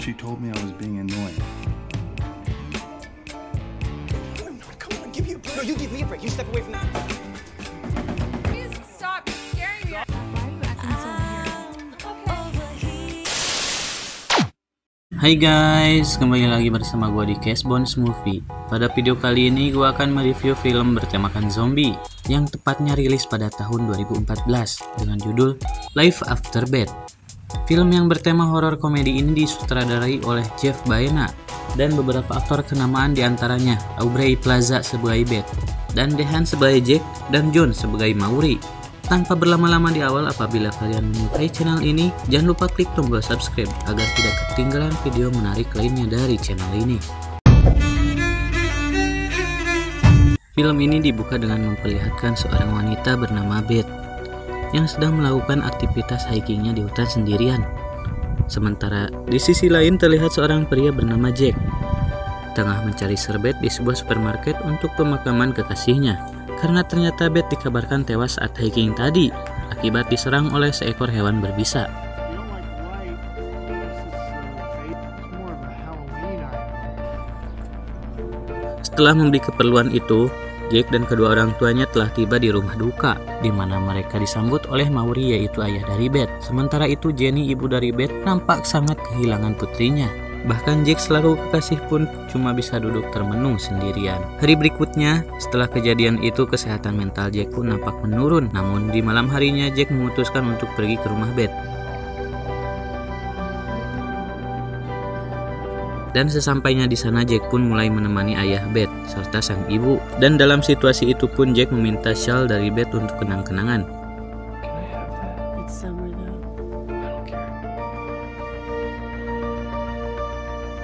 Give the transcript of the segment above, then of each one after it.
She told me I was being annoying. No, come on, give me a break. No, you give me a break. You step away from that. Please stop. You're scaring me. Why are you acting so weird? Hai guys, kembali lagi bersama gue di Cashbones Movie. Pada video kali ini gue akan mereview film bertemakan zombie yang tepatnya rilis pada tahun 2014 dengan judul Life After Beth. Film yang bertema horor komedi ini disutradarai oleh Jeff Baena dan beberapa aktor kenamaan diantaranya Aubrey Plaza sebagai Beth dan Dehan sebagai Jack dan John sebagai Maury. Tanpa berlama-lama di awal, apabila kalian menyukai channel ini, jangan lupa klik tombol subscribe agar tidak ketinggalan video menarik lainnya dari channel ini. Film ini dibuka dengan memperlihatkan seorang wanita bernama Beth yang sedang melakukan aktivitas hikingnya di hutan sendirian. Sementara di sisi lain terlihat seorang pria bernama Jack tengah mencari serbet di sebuah supermarket untuk pemakaman kekasihnya. Karena ternyata Beth dikabarkan tewas saat hiking tadi akibat diserang oleh seekor hewan berbisa. Setelah membeli keperluan itu, Jack dan kedua orang tuanya telah tiba di rumah duka, di mana mereka disambut oleh Maury yaitu ayah dari Beth. Sementara itu Jenny, ibu dari Beth, nampak sangat kehilangan putrinya. Bahkan Jack selaku kekasih pun cuma bisa duduk termenung sendirian. Hari berikutnya, setelah kejadian itu kesehatan mental Jack pun nampak menurun. Namun di malam harinya Jack memutuskan untuk pergi ke rumah Beth. Dan sesampainya di sana Jack pun mulai menemani ayah Beth serta sang ibu. Dan dalam situasi itu pun Jack meminta shawl dari Beth untuk kenang-kenangan.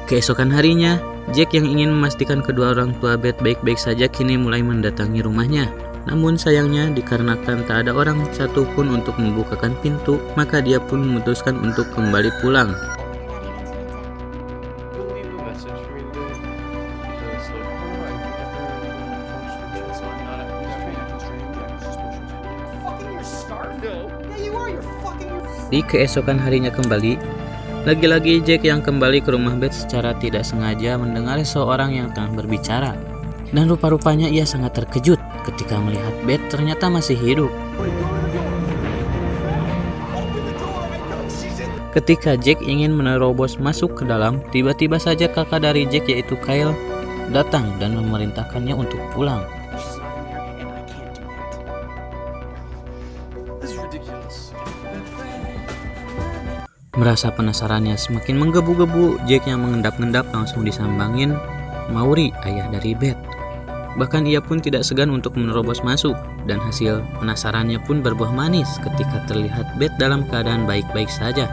Keesokan harinya, Jack yang ingin memastikan kedua orang tua Beth baik-baik saja kini mulai mendatangi rumahnya. Namun sayangnya dikarenakan tak ada orang satupun untuk membukakan pintu, maka dia pun memutuskan untuk kembali pulang. Di keesokan harinya kembali, lagi-lagi Jack yang kembali ke rumah Beth secara tidak sengaja mendengar seorang yang tengah berbicara. Dan rupa-rupanya ia sangat terkejut ketika melihat Beth ternyata masih hidup. Ketika Jack ingin menerobos masuk ke dalam, tiba-tiba saja kakak dari Jack yaitu Kyle datang dan memerintahkannya untuk pulang. Merasa penasarannya semakin menggebu-gebu, Jack yang mengendap-endap langsung disambangin Maury, ayah dari Beth. Bahkan ia pun tidak segan untuk menerobos masuk, dan hasil penasarannya pun berbuah manis ketika terlihat Beth dalam keadaan baik-baik saja.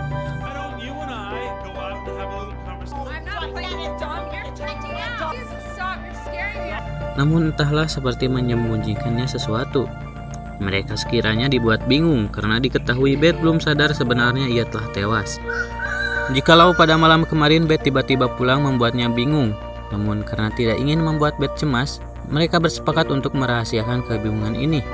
Namun entahlah seperti menyembunyikannya sesuatu. Mereka sekiranya dibuat bingung karena diketahui Beth belum sadar sebenarnya ia telah tewas. Jikalau pada malam kemarin Beth tiba-tiba pulang membuatnya bingung, namun karena tidak ingin membuat Beth cemas, mereka bersepakat untuk merahasiakan kebingungan ini.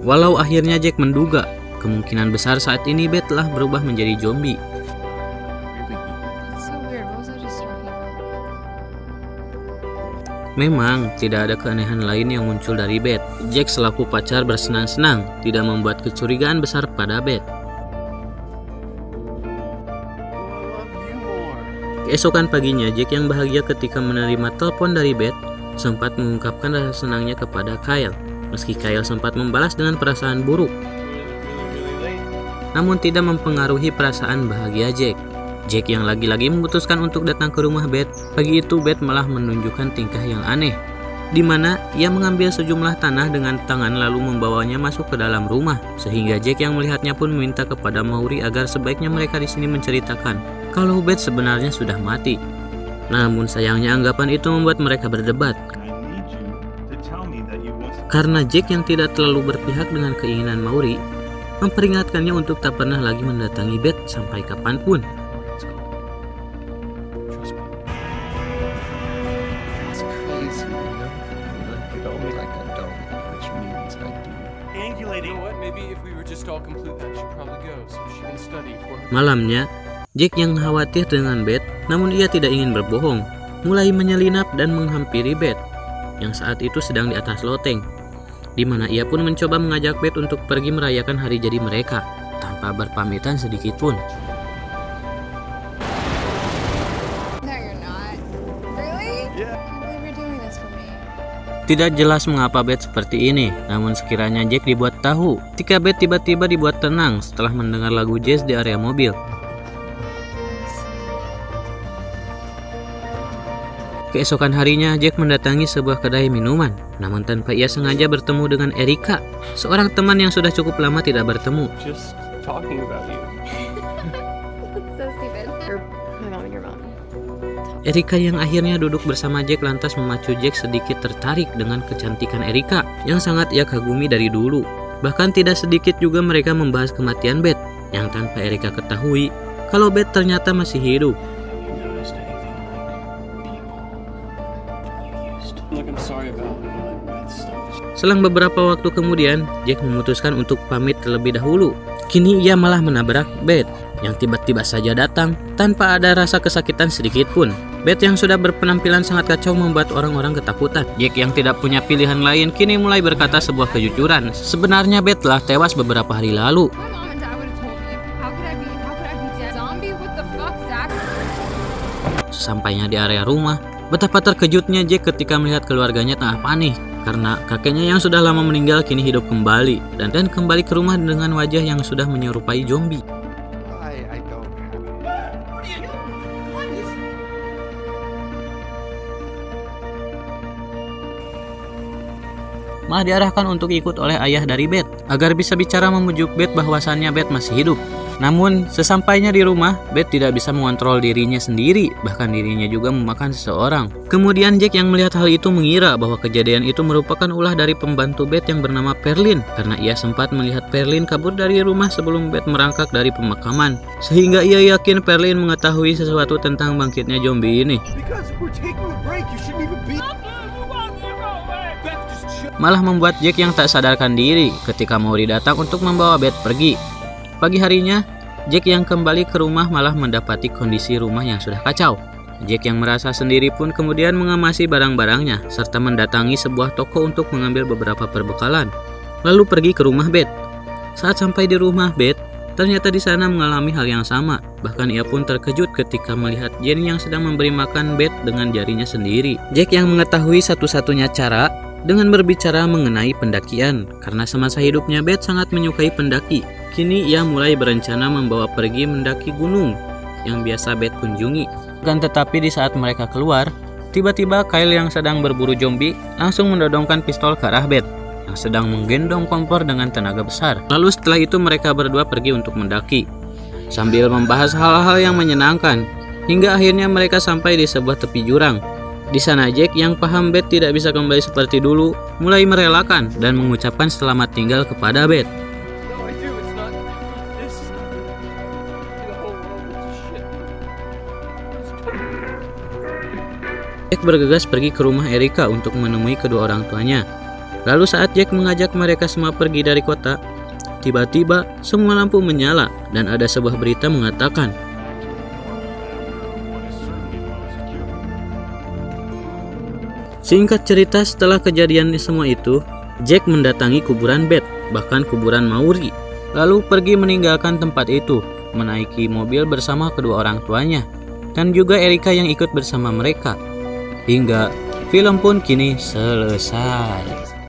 Walau akhirnya Jack menduga, kemungkinan besar saat ini Beth telah berubah menjadi zombie. Memang tidak ada keanehan lain yang muncul dari Beth. Jack selaku pacar bersenang-senang, tidak membuat kecurigaan besar pada Beth. Keesokan paginya, Jack yang bahagia ketika menerima telepon dari Beth sempat mengungkapkan rasa senangnya kepada Kyle. Meski Kyle sempat membalas dengan perasaan buruk, namun tidak mempengaruhi perasaan bahagia Jack. Jack yang lagi-lagi memutuskan untuk datang ke rumah Beth. Pagi itu Beth malah menunjukkan tingkah yang aneh, di mana ia mengambil sejumlah tanah dengan tangan lalu membawanya masuk ke dalam rumah. Sehingga Jack yang melihatnya pun meminta kepada Maury agar sebaiknya mereka di sini menceritakan kalau Beth sebenarnya sudah mati. Namun sayangnya anggapan itu membuat mereka berdebat. Karena Jack yang tidak terlalu berpihak dengan keinginan Maury, memperingatkannya untuk tak pernah lagi mendatangi Beth sampai kapanpun. triangulating. You know what? Maybe if we were just all complete, then she probably go, so she can study for her. Malamnya, Jack yang khawatir dengan Beth, namun ia tidak ingin berbohong, mulai menyelinap dan menghampiri Beth, yang saat itu sedang di atas loteng, di mana ia pun mencoba mengajak Beth untuk pergi merayakan hari jadi mereka, tanpa berpamitan sedikit pun. No, you're not. Really? Yeah. I can't believe you're doing this for me. Tidak jelas mengapa Beth seperti ini, namun sekiranya Jack dibuat tahu, ketika Beth tiba-tiba dibuat tenang setelah mendengar lagu jazz di area mobil. Keesokan harinya, Jack mendatangi sebuah kedai minuman, namun tanpa ia sengaja bertemu dengan Erika, seorang teman yang sudah cukup lama tidak bertemu. Just talking about you. So stupid. Or my mom and your mom. Erika yang akhirnya duduk bersama Jack lantas memacu Jack sedikit tertarik dengan kecantikan Erika yang sangat ia kagumi dari dulu. Bahkan tidak sedikit juga mereka membahas kematian Beth, yang tanpa Erika ketahui kalau Beth ternyata masih hidup. Look, I'm sorry about that stuff. Selang beberapa waktu kemudian, Jack memutuskan untuk pamit terlebih dahulu. Kini ia malah menabrak Beth yang tiba-tiba saja datang tanpa ada rasa kesakitan sedikit pun. Beth yang sudah berpenampilan sangat kacau membuat orang-orang ketakutan. Jack yang tidak punya pilihan lain kini mulai berkata sebuah kejujuran. Sebenarnya Beth telah tewas beberapa hari lalu. My mom and dad would have told me. How could I be dead? Zombie? What the fuck, Zach? Sesampainya di area rumah, betapa terkejutnya Jack ketika melihat keluarganya tengah panik karena kakeknya yang sudah lama meninggal kini hidup kembali dan kembali ke rumah dengan wajah yang sudah menyerupai zombie. I don't have. Malah diarahkan untuk ikut oleh ayah dari Beth agar bisa bicara memujuk Beth bahwasannya Beth masih hidup. Namun sesampainya di rumah, Beth tidak bisa mengontrol dirinya sendiri, bahkan dirinya juga memakan seseorang. Kemudian Jack yang melihat hal itu mengira bahwa kejadian itu merupakan ulah dari pembantu Beth yang bernama Perlin, karena ia sempat melihat Perlin kabur dari rumah sebelum Beth merangkak dari pemakaman, sehingga ia yakin Perlin mengetahui sesuatu tentang bangkitnya zombie ini. Because we're taking a break, you shouldn't even be. Malah membuat Jack yang tak sadarkan diri ketika Maury datang untuk membawa Beth pergi. Pagi harinya, Jack yang kembali ke rumah malah mendapati kondisi rumah yang sudah kacau. Jack yang merasa sendiri pun kemudian mengemasi barang-barangnya serta mendatangi sebuah toko untuk mengambil beberapa perbekalan. Lalu pergi ke rumah Beth. Saat sampai di rumah Beth, ternyata di sana mengalami hal yang sama. Bahkan ia pun terkejut ketika melihat Jenny yang sedang memberi makan Beth dengan jarinya sendiri. Jack yang mengetahui satu-satunya cara dengan berbicara mengenai pendakian, karena semasa hidupnya Beth sangat menyukai pendaki. Kini ia mulai berencana membawa pergi mendaki gunung yang biasa Beth kunjungi. Kan tetapi di saat mereka keluar, tiba-tiba Kyle yang sedang berburu zombie langsung mendodongkan pistol ke arah Beth yang sedang menggendong kompor dengan tenaga besar. Lalu setelah itu mereka berdua pergi untuk mendaki sambil membahas hal-hal yang menyenangkan hingga akhirnya mereka sampai di sebuah tepi jurang. Di sana Jack yang paham Beth tidak bisa kembali seperti dulu mulai merelakan dan mengucapkan selamat tinggal kepada Beth. No, I do. It's not. This. The whole world is shit. Jack bergegas pergi ke rumah Erika untuk menemui kedua orang tuanya. Lalu saat Jack mengajak mereka semua pergi dari kota, tiba-tiba semua lampu menyala dan ada sebuah berita mengatakan singkat cerita, setelah kejadian semua itu, Jack mendatangi kuburan Beth, bahkan kuburan Maury, lalu pergi meninggalkan tempat itu, menaiki mobil bersama kedua orang tuanya, dan juga Erika yang ikut bersama mereka. Hingga film pun kini selesai.